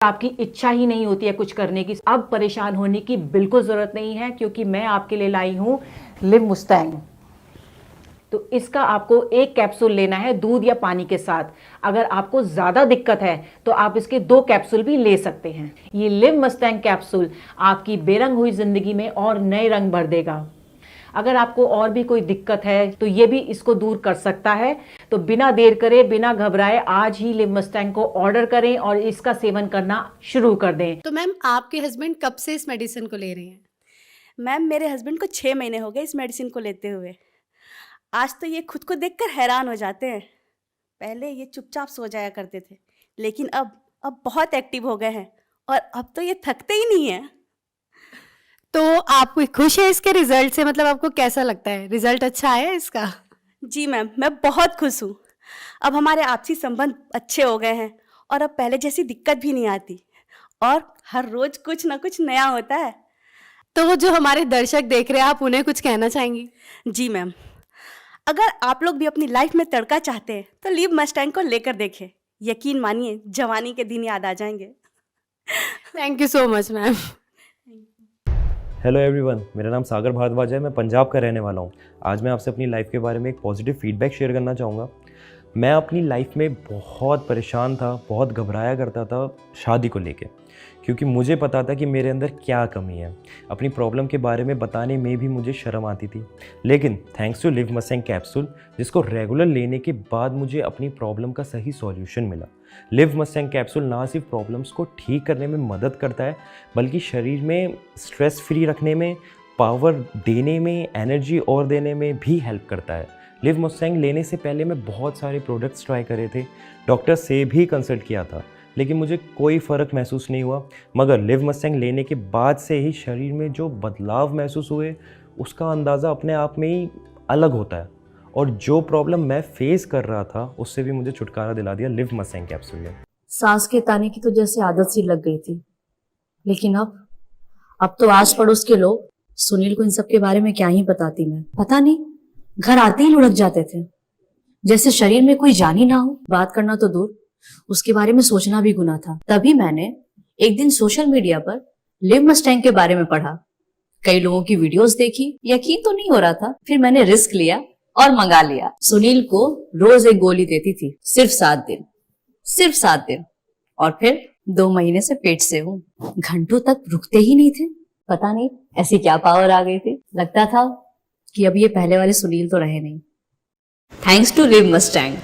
आपकी इच्छा ही नहीं होती है कुछ करने की, अब परेशान होने की बिल्कुल ज़रूरत नहीं है, क्योंकि मैं आपके लिए लाई हूँ लिव मुस्टैंग। तो इसका आपको एक कैप्सूल लेना है दूध या पानी के साथ। अगर आपको ज़्यादा दिक्कत है तो आप इसके 2 कैप्सूल भी ले सकते हैं। ये लिव मस्टैंग कैप्सूल आपकी बेरंग हुई ज़िंदगी में और नए रंग भर देगा। अगर आपको और भी कोई दिक्कत है तो ये भी इसको दूर कर सकता है। तो बिना देर करे, बिना घबराए आज ही लिव मस्टैंग को ऑर्डर करें और इसका सेवन करना शुरू कर दें। तो मैम आपके हस्बैंड कब से इस मेडिसिन को ले रहे हैं? मैम मेरे हस्बैंड को 6 महीने हो गए इस मेडिसिन को लेते हुए। आज तो ये खुद को देखकर हैरान हो जाते हैं। पहले ये चुपचाप सो जाया करते थे, लेकिन अब बहुत एक्टिव हो गए हैं और अब तो ये थकते ही नहीं है। तो आप खुश है इसके रिजल्ट से? मतलब आपको कैसा लगता है, रिजल्ट अच्छा आया है इसका? जी मैम, मैं बहुत खुश हूँ। अब हमारे आपसी संबंध अच्छे हो गए हैं और अब पहले जैसी दिक्कत भी नहीं आती और हर रोज कुछ ना कुछ नया होता है। तो वो जो हमारे दर्शक देख रहे हैं, आप उन्हें कुछ कहना चाहेंगी? जी मैम, अगर आप लोग भी अपनी लाइफ में तड़का चाहते हैं तो लिव मस्टैंग को लेकर देखें। यकीन मानिए जवानी के दिन याद आ जाएंगे। Thank you so much ma'am. Hello everyone, मेरा नाम सागर भारद्वाज है। मैं पंजाब का रहने वाला हूँ। आज मैं आपसे अपनी लाइफ के बारे में एक पॉजिटिव फीडबैक शेयर करना चाहूँगा। मैं अपनी लाइफ में बहुत परेशान था, बहुत घबराया करता था शादी को लेके, क्योंकि मुझे पता था कि मेरे अंदर क्या कमी है। अपनी प्रॉब्लम के बारे में बताने में भी मुझे शर्म आती थी। लेकिन thanks to Liv Mustang capsule, जिसको रेगुलर लेने के बाद मुझे अपनी प्रॉब्लम का सही सॉल्यूशन मिला। लिव मस्टैंग कैप्सूल ना सिर्फ प्रॉब्लम्स को ठीक करने में मदद करता है, बल्कि शरीर में स्ट्रेस फ्री रखने में, पावर देने में, एनर्जी और देने में भी हेल्प करता है। लिव मस्टैंग लेने से पहले मैं बहुत सारे प्रोडक्ट्स ट्राई करे थे, डॉक्टर से भी कंसल्ट किया था, लेकिन मुझे कोई फ़र्क महसूस नहीं हुआ। मगर लिव मस्टैंग लेने के बाद से ही शरीर में जो बदलाव महसूस हुए, उसका अंदाज़ा अपने आप में ही अलग होता है। और जो प्रॉब्लम मैं फेस कर रहा था, उससे भी मुझे छुटकारा दिला दिया लिव मस्टैंग कैप्सूल ने। सांस के ताने की तो जैसे आदत सी लग गई थी, लेकिन अब तो आस पड़ोस के लोग सुनील को इन सब के बारे में क्या ही बताती मैं। पता नहीं, घर आते ही लुढ़क जाते थे, जैसे शरीर में कोई जान ही ना हो। बात करना तो दूर, उसके बारे में सोचना भी गुनाह था। तभी मैंने एक दिन सोशल मीडिया पर लिव मस्टैंग के बारे में पढ़ा, कई लोगों की वीडियोस देखी, यकीन तो नहीं हो रहा था। फिर मैंने रिस्क लिया और मंगा लिया। सुनील को रोज एक गोली देती थी, सिर्फ 7 दिन, और फिर 2 महीने से पेट से हूँ। घंटों तक रुकते ही नहीं थे। पता नहीं ऐसी क्या पावर आ गई थी। लगता था कि अब ये पहले वाले सुनील तो रहे नहीं। Thanks to Liv Mustang.